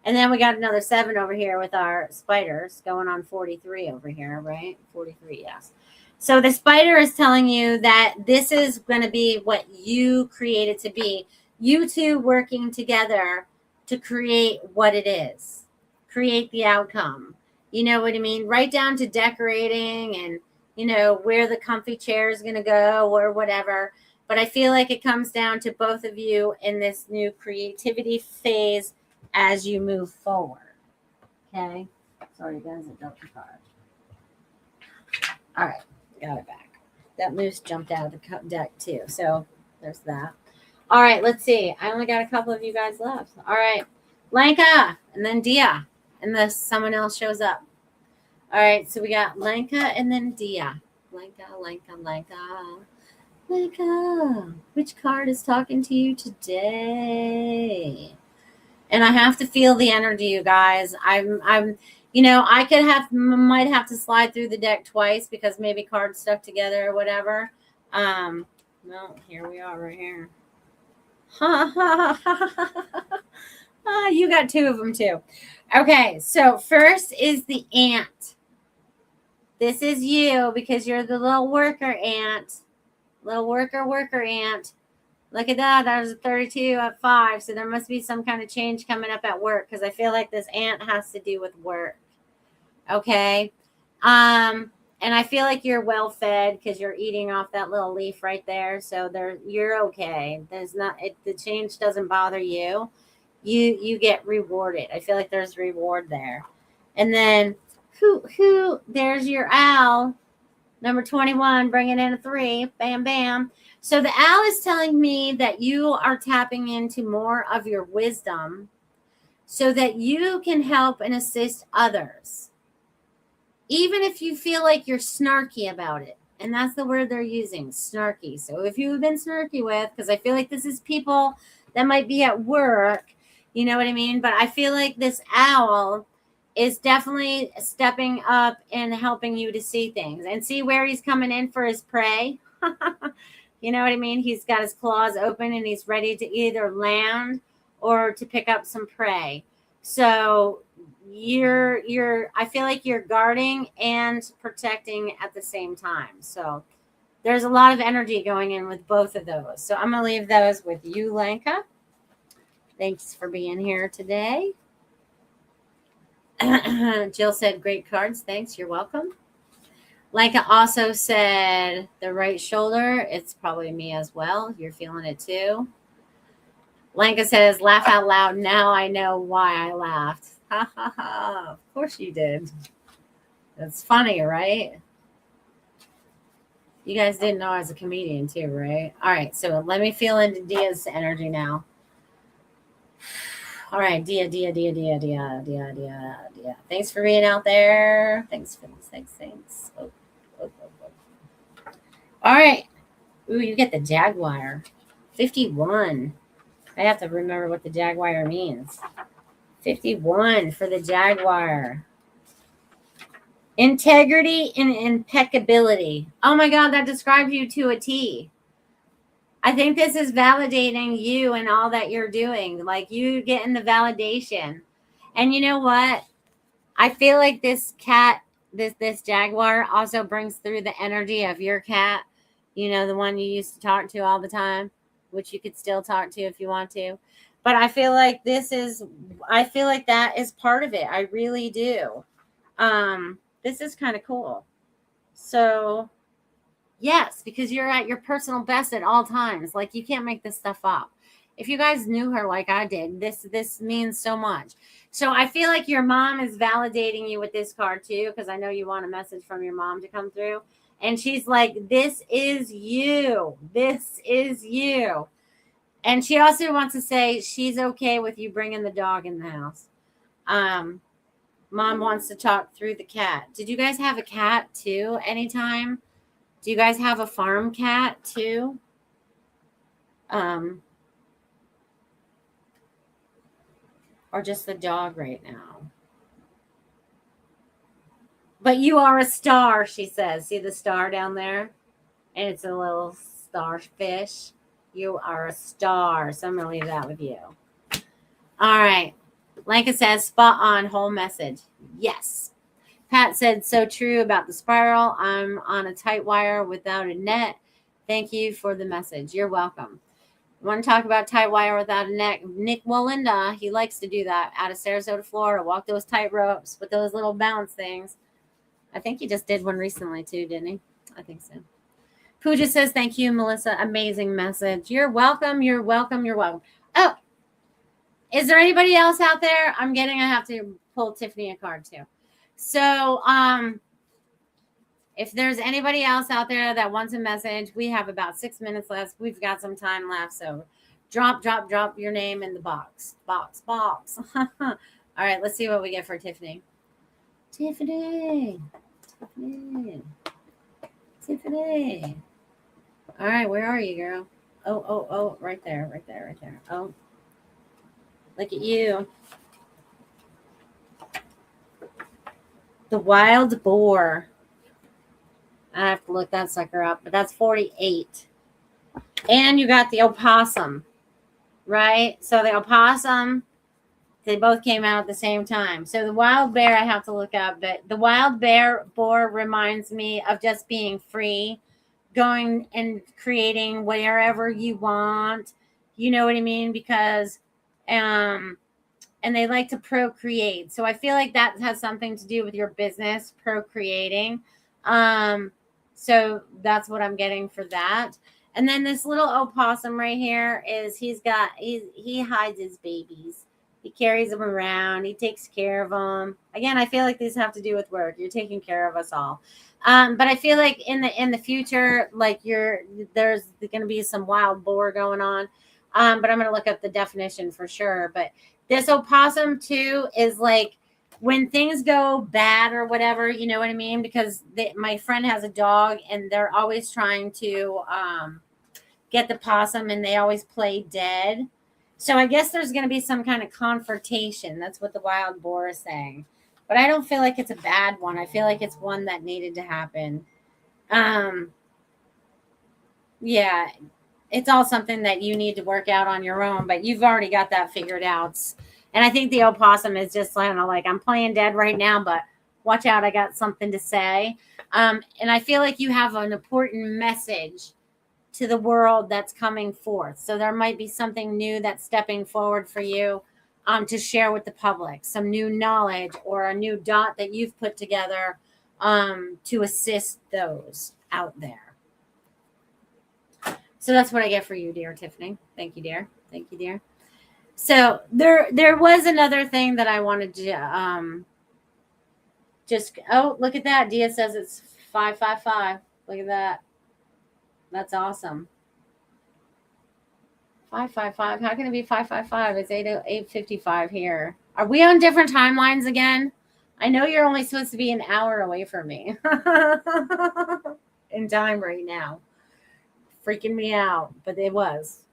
And then we got another 7 over here with our spiders going on 43 over here, right? 43, yes. So the spider is telling you that this is going to be what you created to be. You 2 working together to create what it is. Create the outcome. You know what I mean? Right down to decorating and, you know, where the comfy chair is going to go or whatever. But I feel like it comes down to both of you in this new creativity phase as you move forward. Okay. Sorry, guys, I dropped the card. All right, got it back. That moose jumped out of the deck too. So there's that. All right, let's see. I only got a couple of you guys left. All right, Lenka and then Dia, unless someone else shows up. All right, so we got Lenka and then Dia. Lenka. Which card is talking to you today? And I have to feel the energy, you guys. I'm, you know, I might have to slide through the deck twice because maybe cards stuck together or whatever. Well, here we are right here. You got 2 of them too. Okay, so first is the ant. This is you because you're the little worker ant. Little worker ant. Look at that. There's a 32 at 5. So there must be some kind of change coming up at work because I feel like this ant has to do with work. Okay. And I feel like you're well fed because you're eating off that little leaf right there. So you're okay. The change doesn't bother you. You get rewarded. I feel like there's reward there. And then there's your owl. Number 21, bringing in a 3. Bam, bam. So the owl is telling me that you are tapping into more of your wisdom so that you can help and assist others. Even if you feel like you're snarky about it. And that's the word they're using, snarky. So if you've been snarky with, because I feel like this is people that might be at work, you know what I mean? But I feel like this owl is definitely stepping up and helping you to see things and see where he's coming in for his prey. You know what I mean? He's got his claws open and he's ready to either land or to pick up some prey. So I feel like you're guarding and protecting at the same time. So there's a lot of energy going in with both of those. So I'm going to leave those with you, Lenka. Thanks for being here today. Jill said, great cards. Thanks. You're welcome. Lenka also said the right shoulder. It's probably me as well. You're feeling it too. Lenka says, laugh out loud. Now I know why I laughed. Ha ha ha. Of course you did. That's funny, right? You guys didn't know I was a comedian too, right? All right. So let me feel into Dia's energy now. All right, Dia. Thanks for being out there. Thanks. Oh, oh, oh, oh. All right. Ooh, you get the Jaguar. 51. I have to remember what the Jaguar means. 51 for the Jaguar. Integrity and impeccability. Oh my God, that describes you to a T. I think this is validating you and all that you're doing. Like you getting the validation. And you know what? I feel like this cat, this Jaguar also brings through the energy of your cat. You know, the one you used to talk to all the time, which you could still talk to if you want to. But I feel like that is part of it. I really do. This is kind of cool. So yes, because you're at your personal best at all times. Like you can't make this stuff up. If you guys knew her like I did, this means so much. So I feel like your mom is validating you with this card too, because I know you want a message from your mom to come through. And she's like, this is you. This is you. And she also wants to say she's okay with you bringing the dog in the house. Mom wants to talk through the cat. Did you guys have a cat too anytime? Do you guys have a farm cat too? Or just the dog right now? But you are a star, she says. See the star down there? And it's a little starfish. You are a star. So I'm going to leave that with you. All right. Lanka says, spot on, whole message. Yes. Pat said, so true about the spiral. I'm on a tight wire without a net. Thank you for the message. You're welcome. Want to talk about tight wire without a net? Nick Walinda, he likes to do that out of Sarasota, Florida. Walk those tight ropes with those little balance things. I think he just did one recently too, didn't he? I think so. Pooja says, thank you, Melissa. Amazing message. You're welcome. You're welcome. You're welcome. Oh, is there anybody else out there? I have to pull Tiffany a card too. So, if there's anybody else out there that wants a message, we have about 6 minutes left. We've got some time left. So drop your name in the box. Box. All right, let's see what we get for Tiffany. Tiffany. All right, where are you, girl? Oh, right there. Oh, look at you. The wild boar. I have to look that sucker up, but that's 48. And you got the opossum, right? So the opossum, they both came out at the same time. So the wild bear, I have to look up, but the wild boar reminds me of just being free, going and creating whatever you want. You know what I mean? Because, and they like to procreate. So I feel like that has something to do with your business, procreating. So that's what I'm getting for that. And then this little opossum right here is he hides his babies. He carries them around. He takes care of them. Again, I feel like these have to do with work. You're taking care of us all. But I feel like in the future, like there's going to be some wild boar going on. But I'm going to look up the definition for sure. But this opossum too is like, when things go bad or whatever, you know what I mean? Because my friend has a dog and they're always trying to get the possum and they always play dead. So I guess there's going to be some kind of confrontation. That's what the wild boar is saying. But I don't feel like it's a bad one. I feel like it's one that needed to happen. Yeah, it's all something that you need to work out on your own, but you've already got that figured out. And I think the opossum is just like, I'm playing dead right now, but watch out, I got something to say. And I feel like you have an important message to the world that's coming forth. So there might be something new that's stepping forward for you to share with the public, some new knowledge or a new dot that you've put together to assist those out there. So that's what I get for you, dear Tiffany. Thank you, dear. So there was another thing that I wanted to look at that. Dia says it's 555. Look at that. That's awesome. 555. How can it be 555? It's 8:55 here. Are we on different timelines again? I know you're only supposed to be an hour away from me in time right now. Freaking me out, but it was.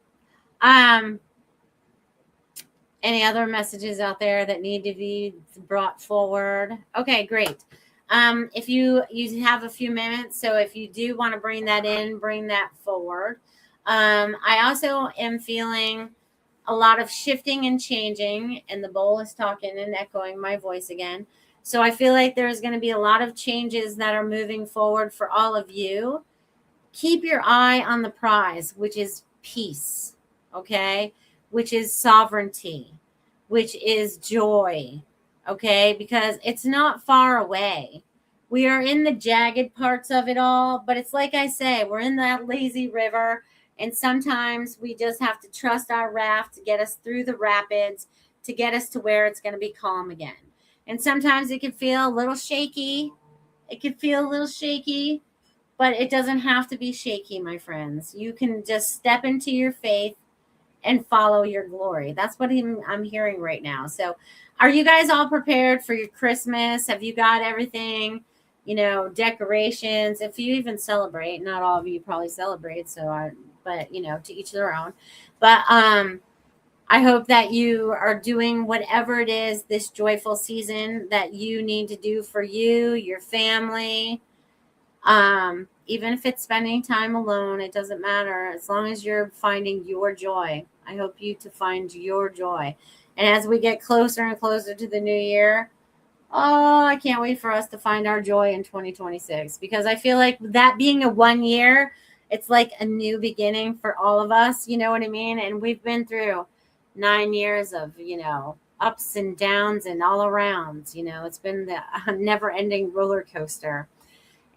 Any other messages out there that need to be brought forward? Okay, great. If you have a few minutes, so if you do want to bring that in, bring that forward. I also am feeling a lot of shifting and changing, and the bowl is talking and echoing my voice again. So I feel like there's going to be a lot of changes that are moving forward for all of you. Keep your eye on the prize, which is peace, okay? Which is sovereignty, which is joy, okay? Because it's not far away. We are in the jagged parts of it all, but it's like I say, we're in that lazy river, and sometimes we just have to trust our raft to get us through the rapids, to get us to where it's going to be calm again. And sometimes it can feel a little shaky. It can feel a little shaky, but it doesn't have to be shaky, my friends. You can just step into your faith and follow your glory. That's what I'm hearing right now. So are you guys all prepared for your Christmas? Have you got everything, decorations? If you even celebrate, not all of you probably celebrate. But to each their own. But I hope that you are doing whatever it is this joyful season that you need to do for you, your family. Even if it's spending time alone, it doesn't matter. As long as you're finding your joy. I hope you to find your joy. And as we get closer and closer to the new year, I can't wait for us to find our joy in 2026, because I feel like that being a 1 year, it's like a new beginning for all of us. You know what I mean? And we've been through 9 years of, ups and downs and all arounds. It's been the never ending roller coaster.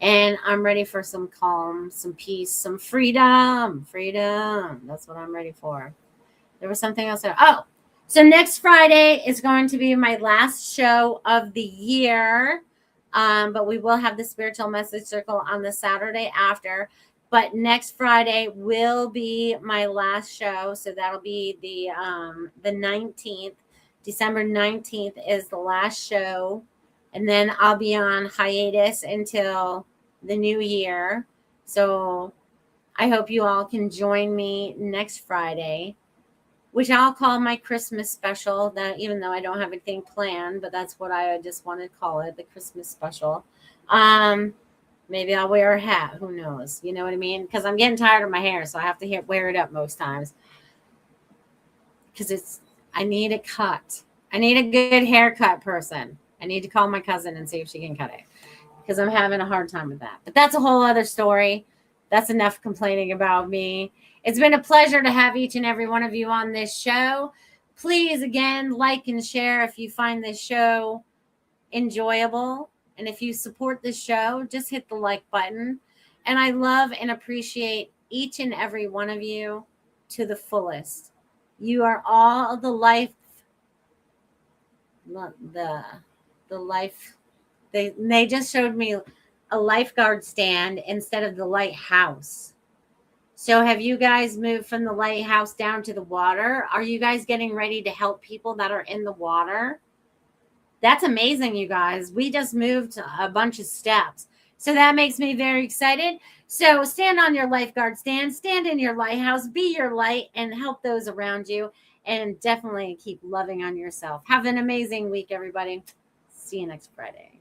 And I'm ready for some calm, some peace, some freedom. Freedom. That's what I'm ready for. There was something else there. Oh, so next Friday is going to be my last show of the year. But we will have the Spiritual Message Circle on the Saturday after. But next Friday will be my last show. So that'll be the 19th. December 19th is the last show. And then I'll be on hiatus until the new year. So I hope you all can join me next Friday, which I'll call my Christmas special. That, even though I don't have anything planned, but that's what I just want to call it, the Christmas special. Maybe I'll wear a hat. Who knows? You know what I mean? Because I'm getting tired of my hair, so I have to wear it up most times. Because I need a cut. I need a good haircut person. I need to call my cousin and see if she can cut it, because I'm having a hard time with that. But that's a whole other story. That's enough complaining about me. It's been a pleasure to have each and every one of you on this show. Please, again, like and share if you find this show enjoyable. And if you support this show, just hit the like button. And I love and appreciate each and every one of you to the fullest. You are all the life. The life. They just showed me a lifeguard stand instead of the lighthouse. So have you guys moved from the lighthouse down to the water? Are you guys getting ready to help people that are in the water? That's amazing, you guys. We just moved a bunch of steps. So that makes me very excited. So stand on your lifeguard stand, stand in your lighthouse, be your light, and help those around you. And definitely keep loving on yourself. Have an amazing week, everybody. See you next Friday.